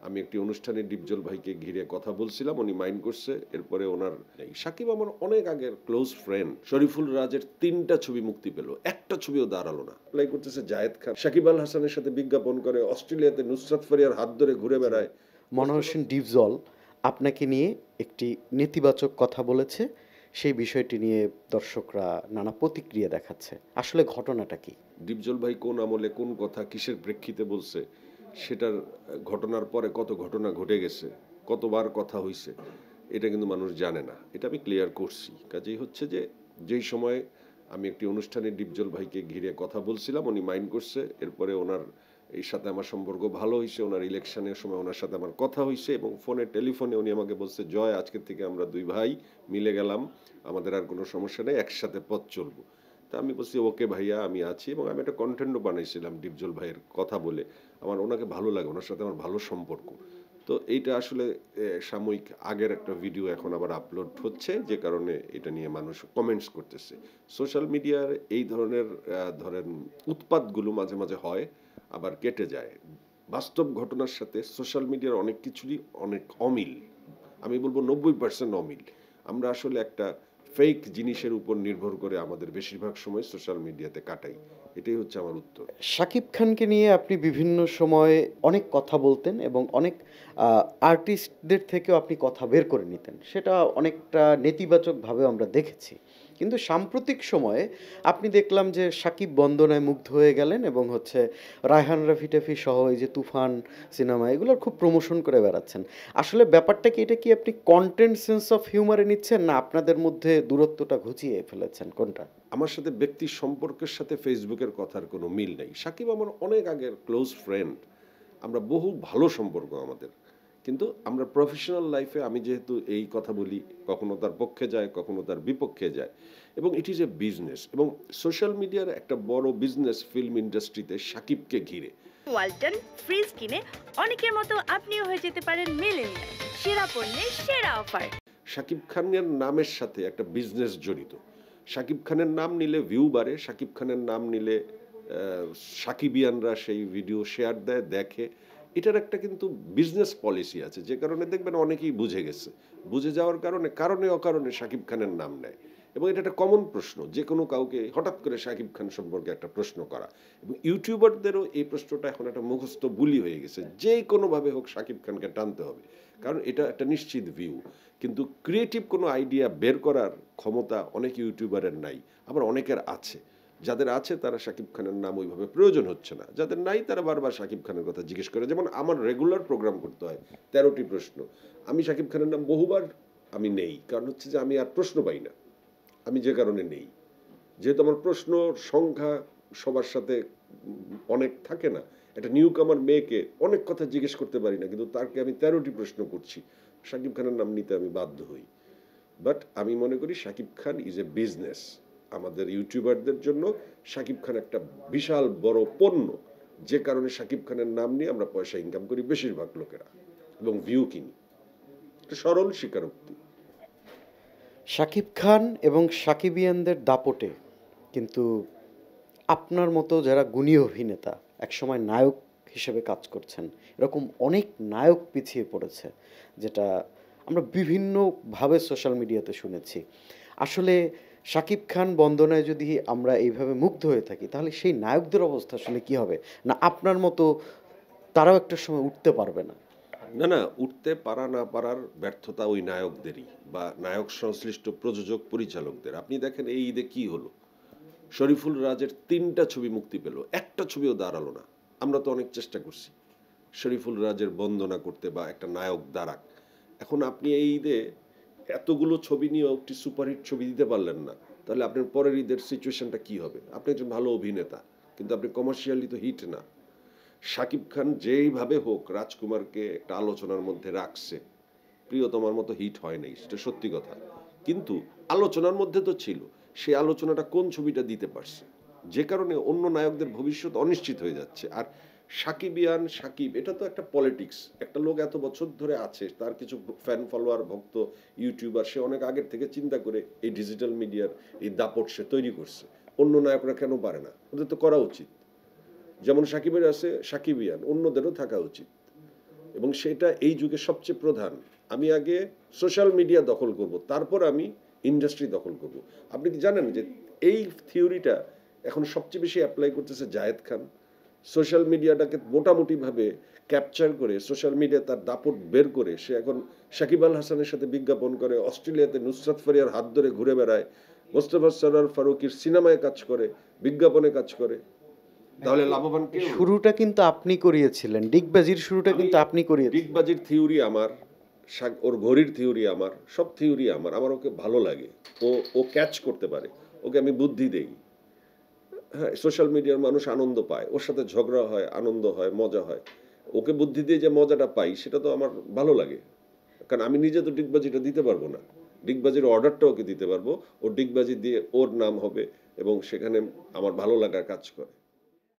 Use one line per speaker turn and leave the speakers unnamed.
আমি একটি অনুষ্ঠানে ডিপজল ভাইকে ঘিরে কথা বলছিলাম, উনি মাইন্ড করছে। এরপরে ওনার সাকিব আমার অনেক আগের ক্লোজ ফ্রেন্ড। শরীফুল রাজের ৩টা ছবি মুক্তি পেল, একটা ছবিও দাঁড়ালো না। অ্যাপ্লাই করতেছে জায়েদ খান, সাকিব আল হাসানের সাথে বিজ্ঞাপন করে, অস্ট্রেলিয়াতে নুসরাত ফারিয়ার হাত ধরে ঘুরে বেড়ায়।
মনোহর হোসেন ডিপজল আপনাকে নিয়ে একটি নেতিবাচক কথা বলেছে, সেই বিষয়টি নিয়ে দর্শকরা নানা প্রতিক্রিয়া দেখাচ্ছে। আসলে ঘটনাটা কি?
ডিপজল ভাই কোন আমলে কোন কথা কিসের প্রেক্ষিতে বলছে, সেটার ঘটনার পরে কত ঘটনা ঘটে গেছে, কতবার কথা হইছে, এটা কিন্তু মানুষ জানে না। এটা আমি ক্লিয়ার করছি। কাজেই হচ্ছে যে যেই সময় আমি একটি অনুষ্ঠানে ডিপজল ভাইকে ঘিরে কথা বলছিলাম, উনি মাইন্ড করছে। এরপরে ওনার এই সাথে আমার সম্পর্ক ভালো হয়েছে, ওনার ইলেকশনের সময় ওনার সাথে আমার কথা হয়েছে এবং টেলিফোনে উনি আমাকে বলছে, জয় আজকের থেকে আমরা দুই ভাই মিলে গেলাম, আমাদের আর কোনো সমস্যা নেই, একসাথে পথ চলবো। তা আমি বলছি ওকে ভাইয়া, আমি আছি। এবং আমি একটা কন্টেন্টও বানাইছিলাম ডিপজল ভাইয়ের কথা বলে। আমার ওনাকে ভালো লাগে, ওনার সাথে আমার ভালো সম্পর্ক। তো এইটা আসলে সাময়িক আগের একটা ভিডিও এখন আবার আপলোড হচ্ছে, যে কারণে এটা নিয়ে মানুষ কমেন্টস করতেছে। সোশ্যাল মিডিয়ার এই ধরনের ধরেন উৎপাতগুলো মাঝে মাঝে হয়, আবার কেটে যায়। বাস্তব ঘটনার সাথে সোশ্যাল মিডিয়ার অনেক কিছুরই অনেক অমিল, আমি বলবো 90% অমিল। আমরা আসলে একটা ফেক জিনিসের উপর নির্ভর করে আমাদের বেশিরভাগ সময় সোশ্যাল মিডিয়াতে কাটাই। এটাই হচ্ছে আমার উত্তর।
শাকিব খানকে নিয়ে আপনি বিভিন্ন সময়ে অনেক কথা বলতেন এবং অনেক আর্টিস্টদের থেকেও আপনি কথা বের করে নিতেন। সেটা অনেকটা নেতিবাচকভাবেও আমরা দেখেছি। কিন্তু সাম্প্রতিক সময়ে আপনি দেখলাম যে শাকিব বন্দনায় মুগ্ধ হয়ে গেলেন এবং হচ্ছে রায়হান রাফি টাফি সহ এই যে তুফান সিনেমা এগুলোর খুব প্রমোশন করে বেড়াচ্ছেন। আসলে ব্যাপারটা কি, এটা কি আপনি কন্টেন্ট সেন্স অফ হিউমারে নিচ্ছেন, না আপনাদের মধ্যে দূরত্বটা ঘুচিয়ে ফেলেছেন, কোনটা?
আমার সাথে ব্যক্তি সম্পর্কের সাথে ফেসবুকের কথার কোনো মিল নেই। সাকিব আমার অনেক আগের ক্লোজ ফ্রেন্ড, আমরা বহু ভালো সম্পর্ক আমাদের। কিন্তু আমরা প্রফেশনাল লাইফে আমি যেহেতু এই কথা বলি, কখনো তার পক্ষে যায়, কখনো তার বিপক্ষে যায়, এবং ইট ইজ এ বিজনেস। এবং সোশ্যাল মিডিয়ার একটা বড় বিজনেস ফিল্ম ইন্ডাস্ট্রিতে সাকিবকে ঘিরে।
ওয়ালটন ফ্রিজ কিনে অনেকের মতো আপনিও হয়ে যেতে পারেন মিলেনিয়াল। সেরা পণ্যের সেরা অফার।
শাকিব খানের নামের সাথে একটা বিজনেস জড়িত। শাকিব খানের নাম নিলে ভিউ বাড়ে, শাকিব খানের নাম নিলে সাকিবিয়ানরা সেই ভিডিও শেয়ার দেয়, দেখে। এটার একটা কিন্তু বিজনেস পলিসি আছে, যে কারণে দেখবেন অনেকেই বুঝে গেছে। বুঝে যাওয়ার কারণে কারণে অকারণে শাকিব খানের নাম নেয়। এবং এটা একটা কমন প্রশ্ন, যে কোনো কাউকে হঠাৎ করে শাকিব খান সম্পর্কে একটা প্রশ্ন করা। এবং ইউটিউবারদেরও এই প্রশ্নটা এখন একটা মুখস্থ বুলি হয়ে গেছে, যে কোনোভাবে হোক শাকিব খানকে টানতে হবে, কারণ এটা একটা নিশ্চিত ভিউ। কিন্তু ক্রিয়েটিভ কোনো আইডিয়া বের করার ক্ষমতা অনেক ইউটিউবারের নাই, আবার অনেকের আছে। যাদের আছে তারা শাকিব খানের নাম ওইভাবে প্রয়োজন হচ্ছে না, যাদের নাই তারা বারবার শাকিব খানের কথা জিজ্ঞেস করে। যেমন আমার রেগুলার প্রোগ্রাম করতে হয়, 13টি প্রশ্ন। আমি শাকিব খানের নাম বহুবার আমি নেই, কারণ হচ্ছে যে আমি আর প্রশ্ন পাই না। আমি যে কারণে নেই, যেহেতু আমার প্রশ্ন সংখ্যা সবার সাথে অনেক থাকে না। একটা নিউ কামার মেয়েকে অনেক কথা জিজ্ঞেস করতে পারি না, কিন্তু তাকে আমি 13টি প্রশ্ন করছি, শাকিব খানের নাম নিতে আমি বাধ্য হই। বাট আমি মনে করি Shakib Khan is a business. আমাদের ইউটিউবারদের জন্য শাকিব খান একটা বিশাল বড় পণ্য, যে কারণে শাকিব খানের নাম নিয়ে আমরা পয়সা ইনকাম করি বেশিরভাগ লোকেরা, এবং ভিউ কিনি। সরল স্বীকারোক্তি।
শাকিব খান এবং সাকিবিয়ানদের দাপটে কিন্তু আপনার মতো যারা গুণী অভিনেতা, একসময় নায়ক হিসেবে কাজ করছেন, এরকম অনেক নায়ক পিছিয়ে পড়েছে, যেটা আমরা বিভিন্নভাবে সোশ্যাল মিডিয়াতে শুনেছি। আসলে শাকিব খান বন্দনায় যদি আমরা এইভাবে মুগ্ধ হয়ে থাকি, তাহলে সেই নায়কদের অবস্থা আসলে কি হবে? না আপনার মতো তারাও একটা সময় উঠতে পারবে না?
না না, উঠতে পারা না পারার ব্যর্থতা ওই নায়কদেরই, বা নায়ক সংশ্লিষ্ট প্রযোজক পরিচালকদের। আপনি দেখেন এই ঈদে কি হলো, শরীফুল রাজের 3টা ছবি মুক্তি পেল, একটা ছবিও দাঁড়ালো না। আমরা তো অনেক চেষ্টা করছি শরীফুল রাজের বন্দনা করতে, বা একটা নায়ক দাঁড়াক। এখন আপনি এই ঈদে এতগুলো ছবি নিয়ে একটি সুপারহিট ছবি দিতে পারলেন না, তাহলে আপনার পরের ঈদের সিচুয়েশনটা কি হবে? আপনি একজন ভালো অভিনেতা, কিন্তু আপনি কমার্শিয়ালি তো হিট না। শাকিব খান যেইভাবে হোক রাজকুমারকে একটা আলোচনার মধ্যে রাখছে, প্রিয়তমার মতো হিট হয় নাই, সেটা সত্যি কথা। কিন্তু আলোচনার মধ্যে তো ছিল, সেই আলোচনাটা কোন ছবিটা দিতে পারছে, যে কারণে অন্য নায়কদের ভবিষ্যৎ অনিশ্চিত হয়ে যাচ্ছে। আর সাকিবিয়ান সাকিব, এটা তো একটা পলিটিক্স। একটা লোক এত বছর ধরে আছে, তার কিছু ফ্যান ফলোয়ার ভক্ত ইউটিউবার, সে অনেক আগের থেকে চিন্তা করে এই ডিজিটাল মিডিয়ার এই দাপট সে তৈরি করছে। অন্য নায়করা কেন পারে না? ওদের তো করা উচিত। যেমন সাকিবের আছে সাকিবিয়ান, অন্যদেরও থাকা উচিত। এবং সেটা এই যুগে সবচেয়ে প্রধান। আমি আগে সোশ্যাল মিডিয়া দখল করব, তারপর আমি ইন্ডাস্ট্রি দখল করব। আপনি কি জানেন যে এই থিওরিটা এখন সবচেয়ে বেশি অ্যাপ্লাই করতেছে জায়েদ খান। সোশ্যাল মিডিয়াটাকে মোটামুটিভাবে ক্যাপচার করে, সোশ্যাল মিডিয়া তার দাপট বের করে সে এখন সাকিব আল হাসানের সাথে বিজ্ঞাপন করে, অস্ট্রেলিয়াতে নুসরাত ফারিয়ার হাত ধরে ঘুরে বেড়ায়, মোস্তফা সরোয়ার ফারুকীর সিনেমায় কাজ করে, বিজ্ঞাপনে কাজ করে। তাহলে লাভবান কে?
শুরুটা কিন্তু আপনি করিয়েছিলেন, ডিগবাজির শুরুটা কিন্তু আপনি করিয়েছিলেন।
ডিগবাজির থিওরি আমার, ওর ঘড়ির থিওরি আমার, সব থিওরি আমার। আমার ওকে ভালো লাগে, ও ও ক্যাচ করতে পারে, ওকে আমি বুদ্ধি দেই। হ্যাঁ, সোশ্যাল মিডিয়ার মানুষ আনন্দ পায়, ওর সাথে ঝগড়া হয়, আনন্দ হয়, মজা হয়। ওকে বুদ্ধি দিয়ে যে মজাটা পাই সেটা তো আমার ভালো লাগে, কারণ আমি নিজে তো ডিগবাজিটা দিতে পারবো না। ডিগবাজির অর্ডারটা ওকে দিতে পারবো, ও ডিগবাজি দিয়ে ওর নাম হবে এবং সেখানে আমার ভালো লাগা কাজ করে।